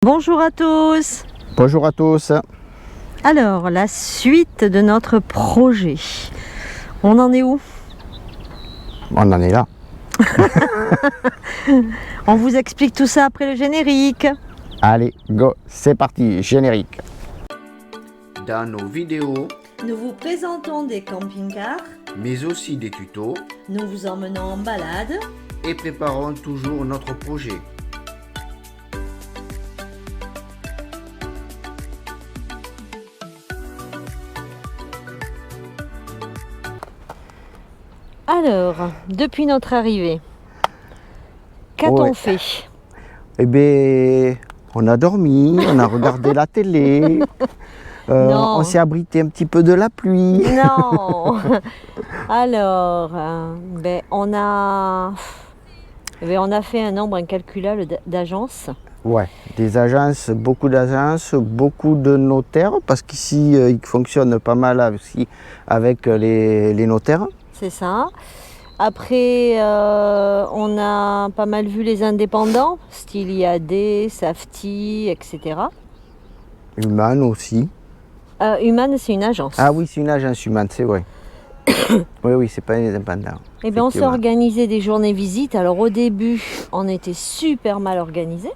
Bonjour à tous. Bonjour à tous. Alors, la suite de notre projet. On en est où? On en est là. On vous explique tout ça après le générique. Allez, go, c'est parti, générique. Dans nos vidéos, Nous vous présentons des camping-cars. mais aussi des tutos, Nous vous emmenons en balade. et préparons toujours notre projet. Alors, depuis notre arrivée, qu'a-t-on Ouais. fait? Eh bien, on a dormi, on a regardé la télé, Non. on s'est abrité un petit peu de la pluie. Non. Alors, on a fait un nombre incalculable d'agences. Ouais, des agences, beaucoup de notaires, parce qu'ici, ils fonctionnent pas mal aussi avec les notaires. C'est ça. Après, on a pas mal vu les indépendants, style IAD, Safety, etc. Human aussi. Human, c'est une agence. Ah oui, c'est une agence Human, c'est vrai. Oui, c'est pas un indépendant. Eh bien, on s'est effectivement. organisé des journées visites. Alors, au début, on était super mal organisé.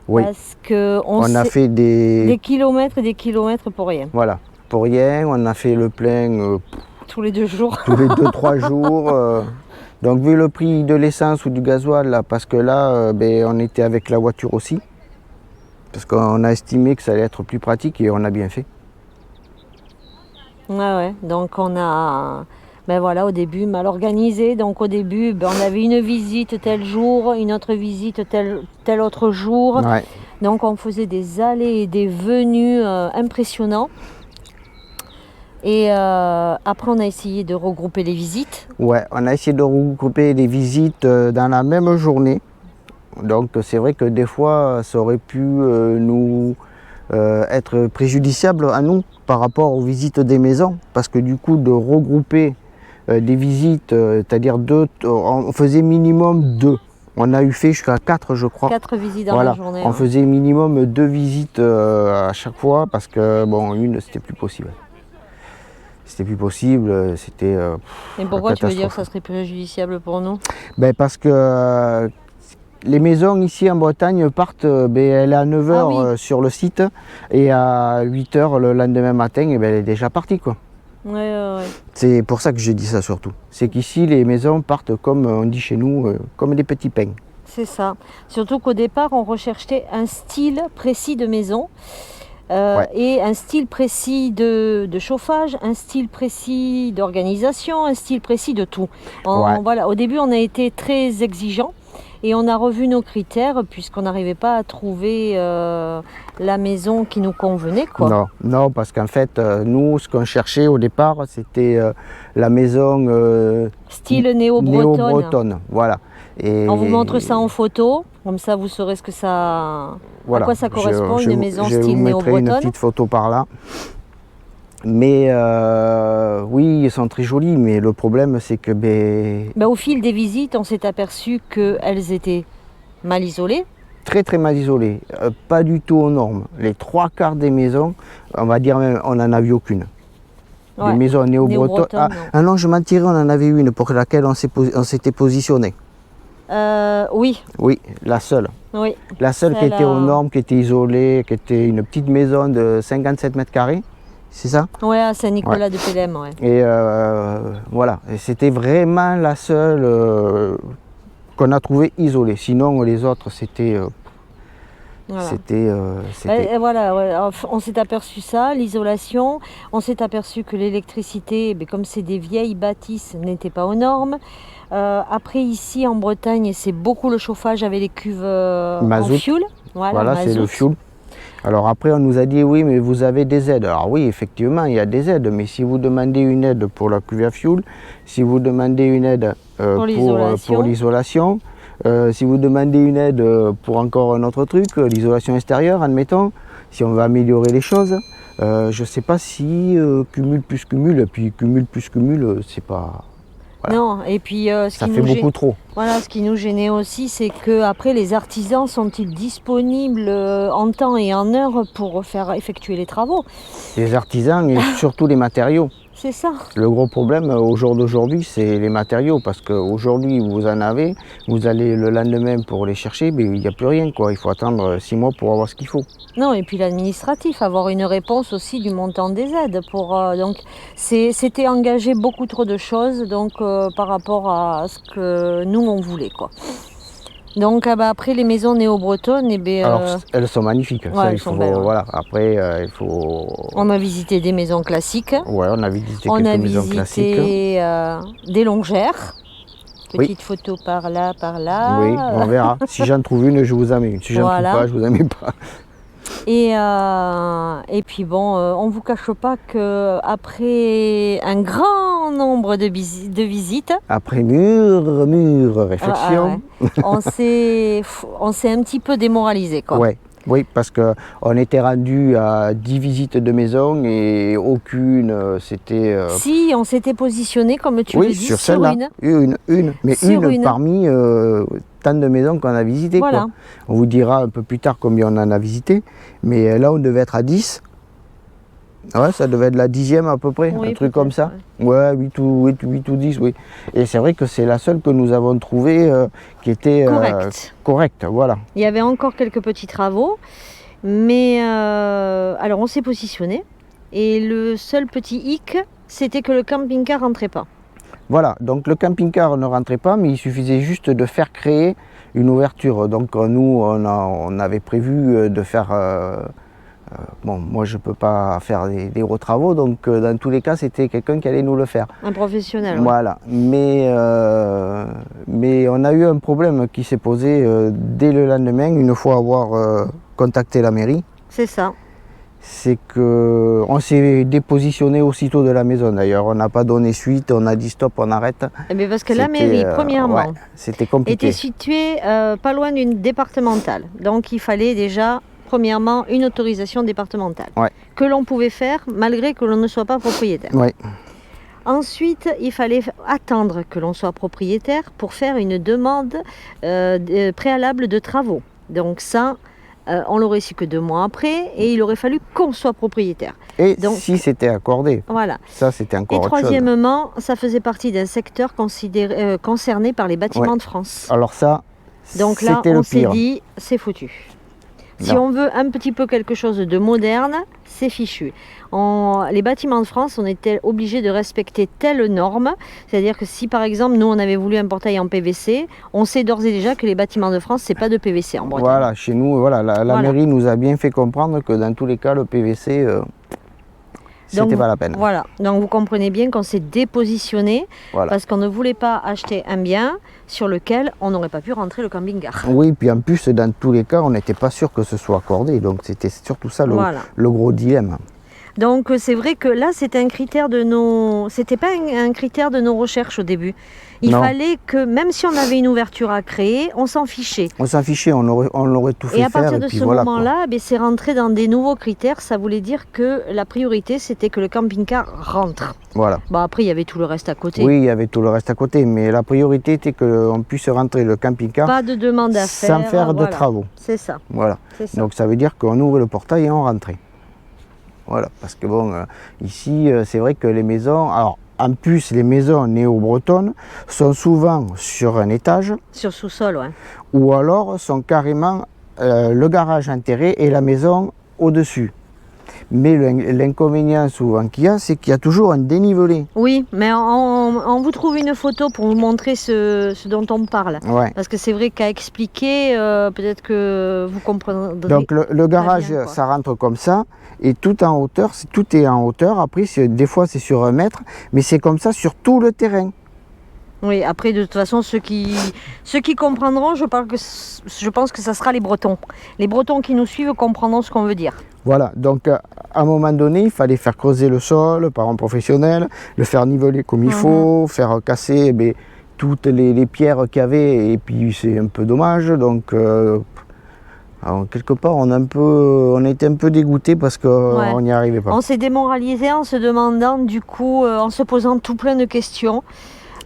Oui, Parce qu'on on a fait des kilomètres et des kilomètres pour rien. Voilà, pour rien, on a fait le plein Tous les 2 jours. tous les 2-3 jours. Donc vu le prix de l'essence ou du gasoil, là, parce que là, on était avec la voiture aussi, parce qu'on a estimé que ça allait être plus pratique et on a bien fait. Ouais. Donc, on a, au début, mal organisé. Donc, au début, on avait une visite tel jour, une autre visite tel autre jour. Ouais. Donc, on faisait des allées et des venues impressionnants. Et après, on a essayé de regrouper les visites. Ouais, on a essayé de regrouper les visites dans la même journée. Donc c'est vrai que des fois, ça aurait pu nous être préjudiciable à nous par rapport aux visites des maisons, parce que du coup, de regrouper des visites, c'est-à-dire on faisait minimum 2. On a eu fait jusqu'à 4, je crois. 4 visites dans Voilà, la journée. on faisait minimum 2 visites à chaque fois, parce que bon, une, c'était plus possible. C'était plus possible, c'était Et pourquoi tu veux dire que catastrophe. ça serait préjudiciable pour nous? Parce que les maisons ici en Bretagne partent, elle est à 9h Ah oui. sur le site, et à 8h le lendemain matin, elle est déjà partie, quoi. Ouais. C'est pour ça que je dis ça surtout. C'est qu'ici les maisons partent, comme on dit chez nous, comme des petits pains. C'est ça. Surtout qu'au départ, on recherchait un style précis de maison. Ouais. Et un style précis de chauffage, un style précis d'organisation, un style précis de tout. Ouais. Voilà, au début, on a été très exigeants et on a revu nos critères puisqu'on n'arrivait pas à trouver la maison qui nous convenait, quoi. Non, parce qu'en fait, nous, ce qu'on cherchait au départ, c'était la maison Style néo-bretonne. néo-bretonne. Voilà. Et On vous montre ça en photo, comme ça vous saurez ce que ça, voilà. à quoi ça correspond, Je une maison vous style mettrai une néo-bretonne. petite photo par là. Mais oui, ils sont très jolis, mais le problème, c'est que Au fil des visites, on s'est aperçu qu'elles étaient mal isolées. très mal isolés, pas du tout aux normes. Les 3/4 des maisons, on va dire même, on n'en a vu aucune. Ouais. Des maisons néo-bretonnes. Néo-bretonnes, Ah non, je mentirais, on en avait une pour laquelle on s'était positionné. Oui, Oui, la seule. oui. La seule qui Celle était aux à- normes, qui était isolée, qui était une petite maison de 57 mètres carrés, c'est ça? Ouais, à Saint-Nicolas de Pélem, ouais. Et voilà, et c'était vraiment la seule qu'on a trouvée isolée. Sinon, les autres, c'était... Voilà. c'était- Voilà, ouais, on s'est aperçu ça, l'isolation. On s'est aperçu que l'électricité, comme c'est des vieilles bâtisses, n'était pas aux normes. Après, ici en Bretagne, c'est beaucoup le chauffage avec les cuves en Mazout. fuel. Voilà, c'est le mazout. fuel. Alors après, on nous a dit, oui, mais vous avez des aides. Alors oui, effectivement, il y a des aides, mais si vous demandez une aide pour la cuve à fuel, si vous demandez une aide Pour l'isolation. pour l'isolation, si vous demandez une aide pour encore un autre truc, l'isolation extérieure, admettons, si on veut améliorer les choses, je ne sais pas si cumul plus cumul, et puis cumul plus cumul, c'est pas... Voilà. Non, et puis Ça fait beaucoup trop. Voilà, ce qui nous gênait aussi, c'est que après les artisans sont-ils disponibles en temps et en heure pour faire effectuer les travaux? Les artisans et surtout les matériaux. C'est ça. Le gros problème au jour d'aujourd'hui, c'est les matériaux, parce qu'aujourd'hui vous en avez, vous allez le lendemain pour les chercher, mais il n'y a plus rien, quoi. Il faut attendre 6 mois pour avoir ce qu'il faut. Non, et puis l'administratif, avoir une réponse aussi du montant des aides. Donc c'était engager beaucoup trop de choses donc, par rapport à ce que nous on voulait, quoi. Donc après les maisons néo-bretonnes, Alors elles sont magnifiques, ouais, ça, elles il sont faut, belles, ouais. voilà. Après il faut... On a visité des maisons classiques, Ouais, on a visité on a quelques maisons classiques. visité des longères, Oui. petite photo par là, par là. Oui, on verra. Si j'en trouve une, je vous en mets une. Si j'en Voilà. trouve pas, je vous en mets pas. Et puis bon, on ne vous cache pas qu'après un grand nombre de visites, Après mûre réflexion. ouais, on s'est un petit peu démoralisé, quoi. Ouais. Oui, parce qu'on était rendu à 10 visites de maison et aucune, c'était... Si, on s'était positionné, comme tu oui, le dis, sur sur celle-là. une. Mais Sur une. parmi tant de maisons qu'on a visitées. Voilà. Quoi. On vous dira un peu plus tard combien on en a visité, mais là on devait être à 10. Ouais, ça devait être la 10e à peu près, Oui, un truc comme ça. ouais. Ouais, 8 ou 10, oui. Et c'est vrai que c'est la seule que nous avons trouvée qui était correcte, voilà. Il y avait encore quelques petits travaux, mais alors on s'est positionné, et le seul petit hic, c'était que le camping-car rentrait pas. Voilà, donc le camping-car ne rentrait pas, mais il suffisait juste de faire créer une ouverture. Donc nous, on avait prévu de faire... bon, moi je ne peux pas faire des gros travaux, donc dans tous les cas, c'était quelqu'un qui allait nous le faire. Un professionnel. Voilà, mais on a eu un problème qui s'est posé dès le lendemain, une fois avoir contacté la mairie. C'est ça. C'est qu'on s'est dépositionné aussitôt de la maison d'ailleurs. On n'a pas donné suite, on a dit stop, on arrête. Mais parce que la mairie, premièrement, ouais, c'était compliqué. était située pas loin d'une départementale. Donc il fallait déjà, premièrement, une autorisation départementale. Ouais. Que l'on pouvait faire malgré que l'on ne soit pas propriétaire. Ouais. Ensuite, il fallait attendre que l'on soit propriétaire pour faire une demande préalable de travaux. Donc ça, on l'aurait su que 2 mois après, et il aurait fallu qu'on soit propriétaire. Et donc, si c'était accordé, voilà. Ça c'était encore Et autre chose. troisièmement, ça faisait partie d'un secteur concerné par les bâtiments Ouais. de France. Alors ça, Donc là, c'était on le s'est pire. dit, c'est foutu. Si Non. on veut un petit peu quelque chose de moderne, c'est fichu. Les bâtiments de France, on était obligés de respecter telle norme. C'est-à-dire que si par exemple, nous, on avait voulu un portail en PVC, on sait d'ores et déjà que les bâtiments de France, c'est pas de PVC en Bretagne. Voilà, chez nous, voilà, la mairie nous a bien fait comprendre que dans tous les cas, le PVC, c'était pas la peine. Voilà, donc vous comprenez bien qu'on s'est dépositionné Voilà. parce qu'on ne voulait pas acheter un bien sur lequel on n'aurait pas pu rentrer le camping-car. Oui, puis en plus, dans tous les cas, on n'était pas sûr que ce soit accordé. Donc c'était surtout ça Voilà. le gros dilemme. Donc c'est vrai que là, c'était un critère de nos... C'était pas un critère de nos recherches au début. Il Non. fallait que, même si on avait une ouverture à créer, on s'en fichait. On s'en fichait, on l'aurait tout fait Et à faire. partir de puis ce voilà, moment-là, c'est rentré dans des nouveaux critères. Ça voulait dire que la priorité, c'était que le camping-car rentre. Voilà. Bon, après, il y avait tout le reste à côté. Oui, il y avait tout le reste à côté, mais la priorité était qu'on puisse rentrer le camping-car Pas de demande à faire. sans faire de voilà. travaux. C'est ça. Voilà. C'est ça. Donc ça veut dire qu'on ouvre le portail et on rentrait. Voilà, parce que bon, ici, c'est vrai que les maisons, alors en plus, les maisons néo-bretonnes sont souvent sur un étage Sur sous-sol, ouais. ou alors sont carrément le garage enterré et la maison au-dessus. Mais l'inconvénient souvent qu'il y a, c'est qu'il y a toujours un dénivelé. Oui, mais on vous trouve une photo pour vous montrer ce dont on parle. Ouais. Parce que c'est vrai qu'à expliquer, peut-être que vous comprendrez. Donc le garage, bien, quoi. ça rentre comme ça, et tout en hauteur, tout est en hauteur. Après, des fois c'est sur 1 mètre, mais c'est comme ça sur tout le terrain. Oui, après, de toute façon, ceux qui comprendront, je pense que ça sera les Bretons. Les Bretons qui nous suivent comprendront ce qu'on veut dire. Voilà, donc à un moment donné, il fallait faire creuser le sol par un professionnel, le faire niveler comme il faut, faire casser toutes les pierres qu'il y avait, et puis c'est un peu dommage. Donc alors, quelque part, on était un peu dégoûtés parce qu'on n'y arrivait pas. On s'est démoralisé en se demandant, du coup, en se posant tout plein de questions.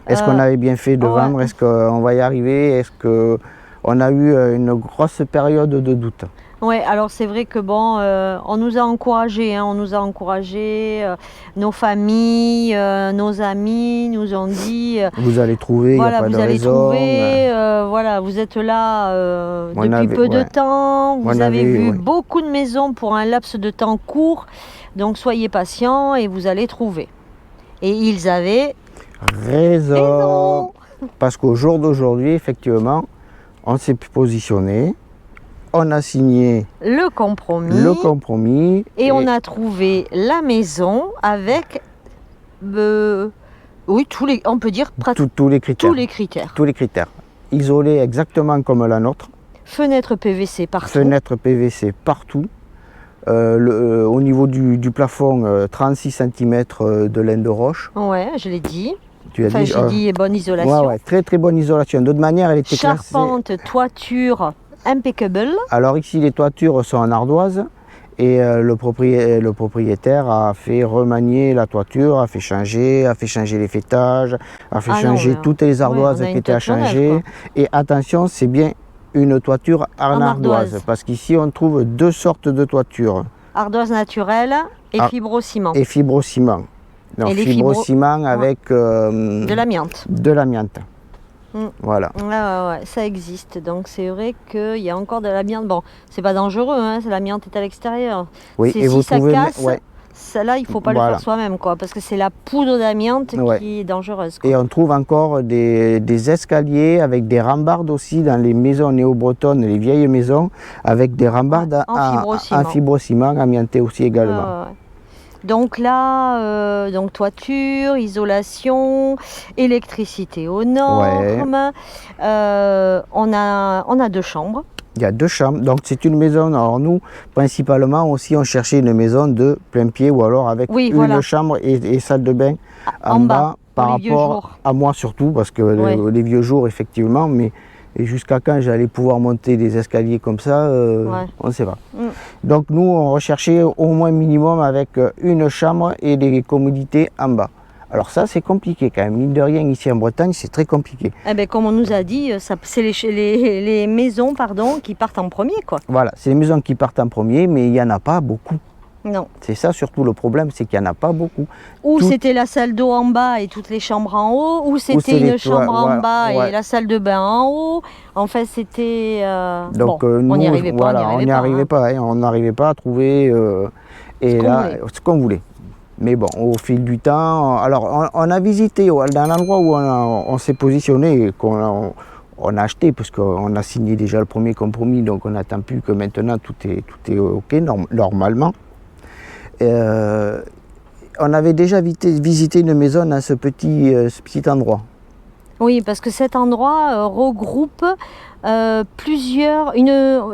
Est-ce qu'on avait bien fait de vendre? Est-ce qu'on va y arriver? Est-ce qu'on a eu une grosse période de doute? Oui, alors c'est vrai que bon, on nous a encouragés, hein, on nous a encouragés, nos familles, nos amis nous ont dit vous allez trouver, il n'y a voilà, pas vous de allez raison. trouver, voilà, vous êtes là depuis peu de temps, vous avez vu beaucoup de maisons pour un laps de temps court, donc soyez patients et vous allez trouver. Et ils avaient raison. Parce qu'au jour d'aujourd'hui, effectivement, on s'est positionné. On a signé le compromis et on a trouvé la maison avec, oui, on peut dire tous les critères. Tous les critères. Isolé exactement comme la nôtre. Fenêtre PVC partout. Fenêtre PVC partout. Au niveau du plafond, 36 cm de laine de roche. Ouais, je l'ai dit. Tu as dit, j'ai dit bonne isolation. Ouais, très très bonne isolation. De toute manière, elle était charpente, toiture, impeccable. Alors ici, les toitures sont en ardoise et le propriétaire a fait remanier la toiture, a fait changer les fêtages, a fait changer toutes les ardoises qui étaient à changer. Et attention, c'est bien une toiture en ardoise parce qu'ici, on trouve deux sortes de toitures. Ardoise naturelle et fibrociment. Et fibrociment. Donc fibrociment avec de l'amiante. De l'amiante. Voilà. Ouais, ça existe. Donc c'est vrai qu'il y a encore de l'amiante. Bon, c'est pas dangereux, hein, l'amiante est à l'extérieur. Oui, et vous ça trouvez, casse, celle-là, il ne faut pas le faire soi-même, quoi, parce que c'est la poudre d'amiante qui est dangereuse. Quoi. Et on trouve encore des escaliers avec des rambardes aussi dans les maisons néo-bretonnes, les vieilles maisons, avec des rambardes en fibrociment amianté aussi également. Donc là, toiture, isolation, électricité aux normes. On a 2 chambres. Il y a 2 chambres, donc c'est une maison. Alors nous, principalement aussi, on cherchait une maison de plein pied ou alors avec une chambre et salle de bain en bas par rapport à moi surtout, parce que les vieux jours, effectivement, mais jusqu'à quand j'allais pouvoir monter des escaliers comme ça, on ne sait pas. Donc nous, on recherchait au moins minimum avec une chambre et des commodités en bas. Alors ça, c'est compliqué quand même. Mine de rien, ici en Bretagne, c'est très compliqué. Eh ben, comme on nous a dit, c'est les maisons qui partent en premier, quoi. Voilà, c'est les maisons qui partent en premier, mais il n'y en a pas beaucoup. Non. C'est ça surtout le problème, c'est qu'il n'y en a pas beaucoup. Ou c'était la salle d'eau en bas et toutes les chambres en haut, ou c'était une chambre en bas et la salle de bain en haut. En fait, c'était... Donc nous, on n'y arrivait pas. On n'arrivait pas à trouver ce qu'on voulait. Mais bon, au fil du temps, alors on a visité dans l'endroit où on s'est positionné, qu'on a acheté, parce qu'on a signé déjà le premier compromis, donc on n'attend plus que maintenant tout est OK, normalement. On avait déjà visité une maison dans ce petit endroit. Oui, parce que cet endroit regroupe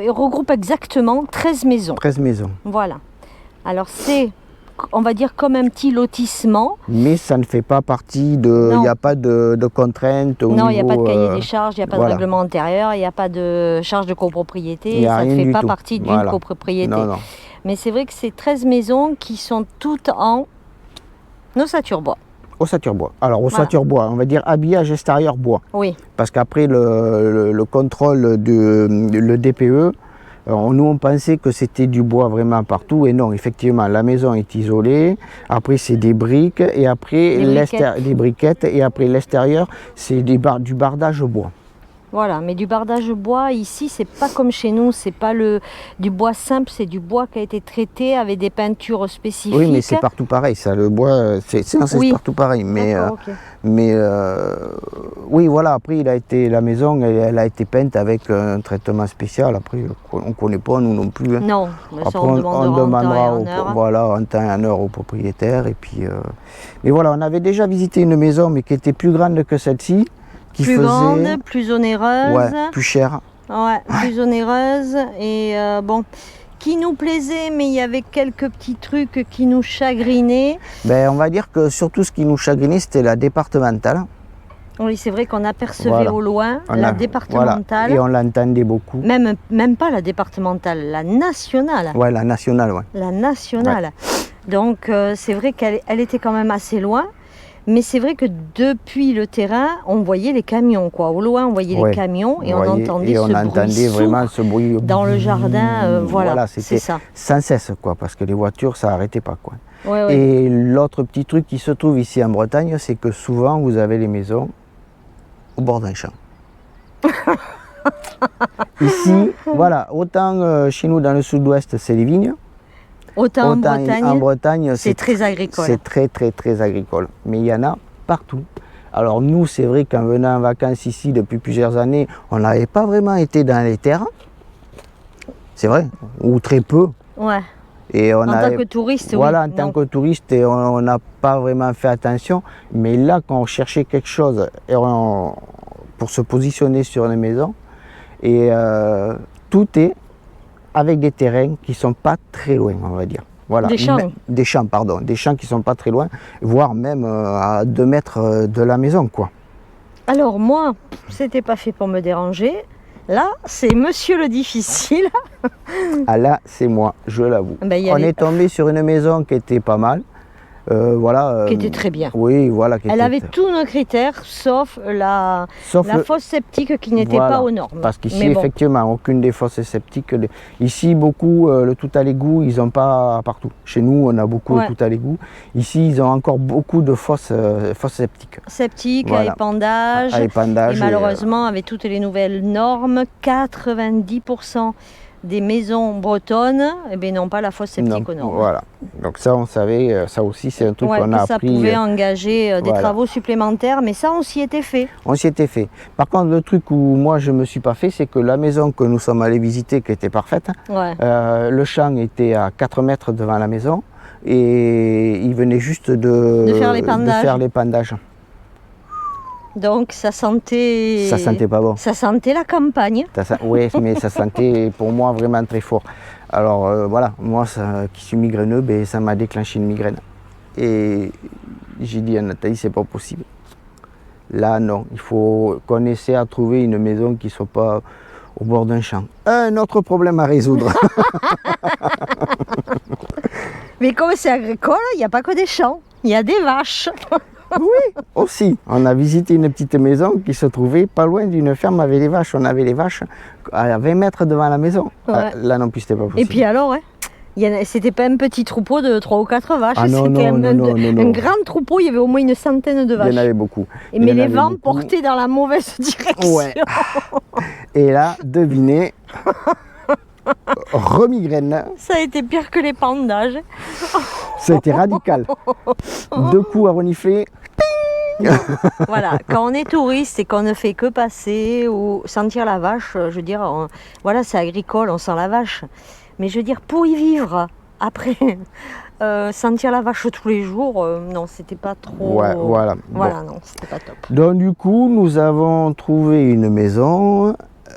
regroupe exactement 13 maisons. 13 maisons. Voilà. Alors c'est, on va dire, comme un petit lotissement. Mais ça ne fait pas partie de... Il n'y a pas de contraintes au niveau... Non, il n'y a pas de cahier des charges, il n'y a pas de règlement intérieur, il n'y a pas de charge de copropriété, ça ne fait pas partie d'une copropriété. Non. Mais c'est vrai que c'est 13 maisons qui sont toutes en ossature bois. Ossature bois. Alors, ossature bois, on va dire habillage extérieur bois. Oui. Parce qu'après le contrôle le DPE, nous on pensait que c'était du bois vraiment partout et non, effectivement la maison est isolée, après c'est des briques et après des briquettes et après l'extérieur c'est du bardage bois. Voilà, mais du bardage bois ici c'est pas comme chez nous, c'est pas du bois simple, c'est du bois qui a été traité avec des peintures spécifiques. Oui, mais c'est partout pareil, ça, le bois c'est partout parein, mais oui, voilà, après la maison elle a été peinte avec un traitement spécial, après on ne connaît pas nous non plus. Hein. Non, après on demandera en temps et en heure au propriétaire et puis mais voilà, on avait déjà visité une maison mais qui était plus grande que celle-ci. Plus grande, plus onéreuse. Plus chère. Plus onéreuse et qui nous plaisait, mais il y avait quelques petits trucs qui nous chagrinaient. On va dire que surtout ce qui nous chagrinait, c'était la départementale. Oui, c'est vrai qu'on apercevait au loin la départementale. Et on l'entendait beaucoup. Même pas la départementale, la nationale. Ouais, la nationale, La nationale. Donc c'est vrai qu'elle était quand même assez loin. Mais c'est vrai que depuis le terrain, on voyait les camions, quoi. Au loin, on voyait Ouais. les camions et Vous on voyez, entendait et on ce bruit entendait sourd vraiment ce bruit dans le jardin. Voilà, c'est c'était ça. sans cesse, quoi, parce que les voitures, ça n'arrêtait pas, quoi. Ouais, ouais. Et l'autre petit truc qui se trouve ici en Bretagne, c'est que souvent, vous avez les maisons au bord d'un champ. Ici, voilà, autant chez nous dans le sud-ouest, c'est les vignes. Autant En Bretagne, c'est très agricole. C'est très agricole. Mais il y en a partout. Alors nous, c'est vrai qu'en venant en vacances ici depuis plusieurs années, on n'avait pas vraiment été dans les terres. C'est vrai, ou très peu. Ouais. Et on En tant que touriste, voilà, oui. en tant Non. que touriste, et on n'a pas vraiment fait attention. Mais là, quand on cherchait quelque chose pour se positionner sur une maison, et tout est avec des terrains qui ne sont pas très loin, on va dire. Voilà. Des champs. Des champs, pardon. Des champs qui ne sont pas très loin, voire même à 2 mètres de la maison, quoi. Alors moi, c'était pas fait pour me déranger. Là, c'est monsieur le difficile. Ah là, c'est moi, je l'avoue. Ben, il y On avait- est tombé sur une maison qui était pas mal. Voilà. Qui était très bien. Oui, voilà. Qui Elle était- avait tous nos critères, sauf la Sauf le- fosse septique qui n'était Voilà, pas aux normes. Parce qu'ici, Mais bon, effectivement, aucune des fosses sceptiques. Ici, beaucoup, le tout à l'égout, ils n'ont pas partout. Chez nous, on a beaucoup Ouais. le tout à l'égout. Ici, ils ont encore beaucoup de fosses sceptiques. septique, Voilà. à épandage. À épandage. Et malheureusement, avec toutes les nouvelles normes, 90% des maisons bretonnes n'ont pas la fosse septique aux normes. Voilà. Donc ça, on savait, ça aussi, c'est un truc Ouais, qu'on a que ça appris. pouvait engager des voilà. travaux supplémentaires, mais ça, on s'y était fait. On s'y était fait. Par contre, le truc où moi, je ne me suis pas fait, c'est que la maison que nous sommes allés visiter, qui était parfaite, Ouais. le champ était à 4 mètres devant la maison et il venait juste de faire l'épandage. Donc, ça sentait... Ça sentait pas bon. Ça sentait la campagne. Oui, mais ça sentait pour moi vraiment très fort. Alors voilà, moi qui suis migraineux, ben, ça m'a déclenché une migraine. Et j'ai dit à Nathalie, c'est pas possible. Là, non, il faut qu'on essaie à trouver une maison qui ne soit pas au bord d'un champ. Un autre problème à résoudre. Mais comme c'est agricole, il n'y a pas que des champs, il y a des vaches. Oui, aussi. On a visité une petite maison qui se trouvait pas loin d'une ferme avec les vaches. On avait les vaches à 20 mètres devant la maison. Ouais. Là non plus, c'était pas possible. Et puis alors, c'était pas un petit troupeau de 3 ou 4 vaches, Ah non, c'était non, un grand troupeau, il y avait au moins une centaine de Il y vaches. en avait beaucoup. Mais les vents portaient dans la mauvaise direction. Ouais. Et là, devinez, remigraine, Ça a été pire que l'épandage. ça a été radical. 2 coups à renifler. Voilà, quand on est touriste et qu'on ne fait que passer ou sentir la vache, je veux dire, voilà, c'est agricole, on sent la vache. Mais je veux dire, pour y vivre, après, sentir la vache tous les jours, non, c'était pas trop... Ouais, voilà. Voilà, Bon. non, c'était pas top. Donc du coup, nous avons trouvé une maison,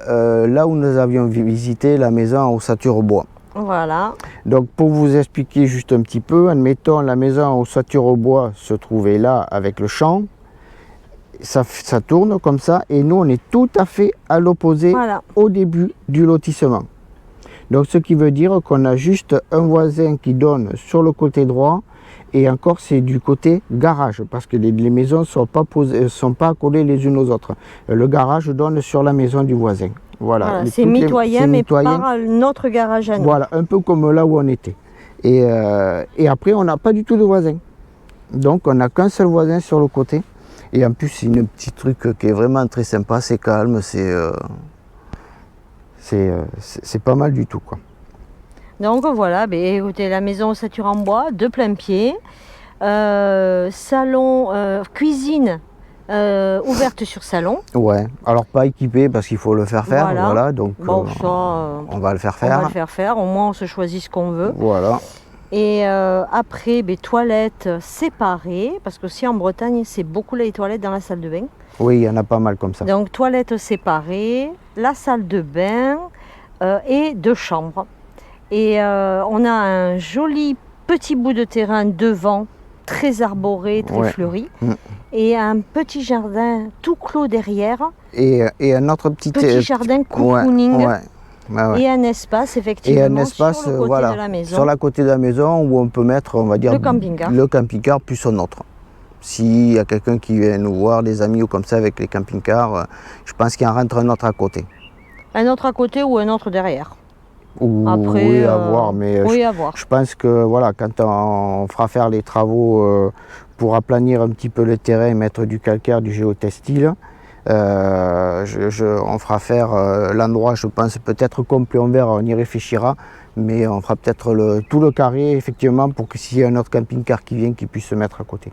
là où nous avions visité la maison en ossature-bois. Voilà, Donc pour vous expliquer juste un petit peu, admettons la maison en ossature-bois se trouvait là avec le champ, ça tourne comme ça et nous on est tout à fait à l'opposé voilà. au début du lotissement. Donc ce qui veut dire qu'on a juste un voisin qui donne sur le côté droit et encore c'est du côté garage parce que les maisons ne sont pas collées les unes aux autres. Le garage donne sur la maison du voisin. Voilà, C'est mitoyen, mais par notre garage à nous. Voilà, un peu comme là où on était. Et après, on n'a pas du tout de voisin. Donc, on n'a qu'un seul voisin sur le côté. Et en plus, c'est un petit truc qui est vraiment très sympa, c'est calme, c'est pas mal du tout, quoi. Donc voilà, écoutez, la maison ossature en bois, de plein pied. Salon, cuisine ouverte sur salon. Ouais, alors pas équipé parce qu'il faut le faire faire, voilà, donc bon, on va le faire on faire. va le faire faire, au moins on se choisit ce qu'on veut. Voilà. Et après, toilettes séparées, parce que si en Bretagne, c'est beaucoup les toilettes dans la salle de bain. Oui, il y en a pas mal comme ça. Donc toilettes séparées, la salle de bain et 2 chambres. Et on a un joli petit bout de terrain devant, très arboré, très fleuri. Et un petit jardin tout clos derrière. Et un autre petit jardin cocooning. Ouais. Et un espace effectivement et un espace, sur le côté de la maison. Sur la côté de la maison où on peut mettre, on va dire, le camping-car. Le camping-car plus un autre. S'il y a quelqu'un qui vient nous voir, des amis ou comme ça avec les camping-cars, je pense qu'il en rentre un autre à côté. Un autre à côté ou un autre derrière. Ou, Après, oui, à voir, mais oui, à voir. je pense que voilà, quand on fera faire les travaux pour aplanir un petit peu le terrain, mettre du calcaire, du géotextile, on fera faire l'endroit, je pense, peut-être complet, on verra, on y réfléchira, mais on fera peut-être tout le carré, effectivement, pour que s'il y a un autre camping-car qui vient, qu'il puisse se mettre à côté.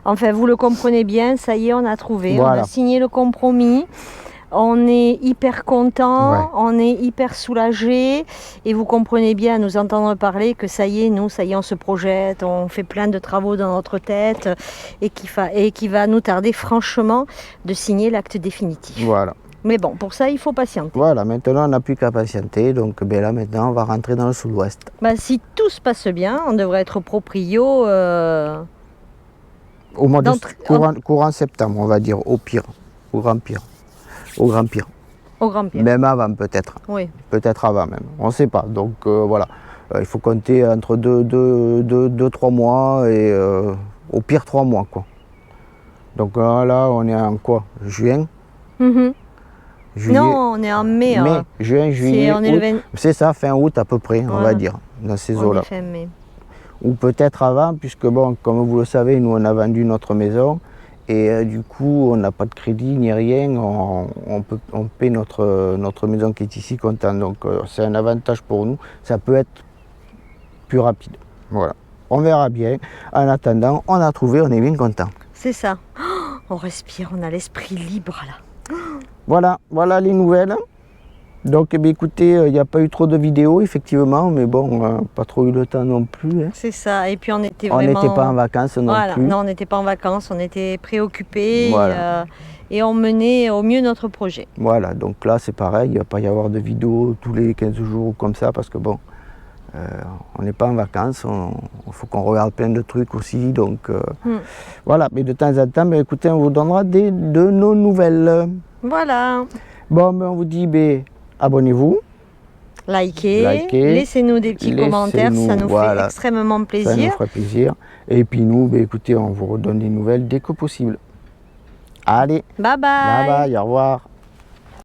Enfin, vous le comprenez bien, ça y est, on a trouvé, Voilà. on a signé le compromis. On est hyper content, Ouais. on est hyper soulagé et vous comprenez bien à nous entendre parler que ça y est, nous, ça y est, on se projette, on fait plein de travaux dans notre tête et qu'il va nous tarder franchement de signer l'acte définitif. Voilà. Mais bon, pour ça, il faut patienter. Voilà, maintenant on n'a plus qu'à patienter, donc ben là maintenant on va rentrer dans le sud-ouest. Bah, si tout se passe bien, on devrait être proprio Au mois de d'entrée- courant septembre, on va dire, au pire, au grand pire. Au grand pire. au Grand Pierre. Même avant peut-être. Oui. Peut-être avant même. On ne sait pas. Donc voilà. Il faut compter entre 2-3 mois et au pire 3 mois, quoi. Donc là, on est en quoi? Juin? Mhm. Juillet? Non, on est en mai. Mai, juin, juillet, on est le août. C'est ça, fin août à peu près, on va Voilà. dire, dans ces On eaux-là. est fin mai. Ou peut-être avant, puisque bon, comme vous le savez, nous on a vendu notre maison et du coup on n'a pas de crédit ni rien, on paie notre maison qui est ici comptant. Donc c'est un avantage pour nous, ça peut être plus rapide. Voilà, on verra bien. En attendant, on a trouvé, on est bien content. C'est ça. Oh, on respire, on a l'esprit libre là. Voilà les nouvelles. Donc eh bien, écoutez, il n'y a pas eu trop de vidéos effectivement, mais bon, pas trop eu le temps non plus. Hein. C'est ça. Et puis on était On vraiment. n'était pas en vacances non Voilà. plus. Non, on n'était pas en vacances, on était préoccupés Voilà. et on menait au mieux notre projet. Voilà, donc là c'est pareil, il ne va pas y avoir de vidéos tous les 15 jours ou comme ça parce que bon, on n'est pas en vacances, il faut qu'on regarde plein de trucs aussi, donc voilà, mais de temps en temps, ben, écoutez, on vous donnera de nos nouvelles. Voilà. Bon, ben, on vous dit, ben, abonnez-vous, Likez, laissez-nous des petits commentaires, ça nous voilà, fait extrêmement ça nous plaisir. fera plaisir. Et puis nous, ben, écoutez, on vous redonne des nouvelles dès que possible. Allez, Bye bye. bye bye, au revoir.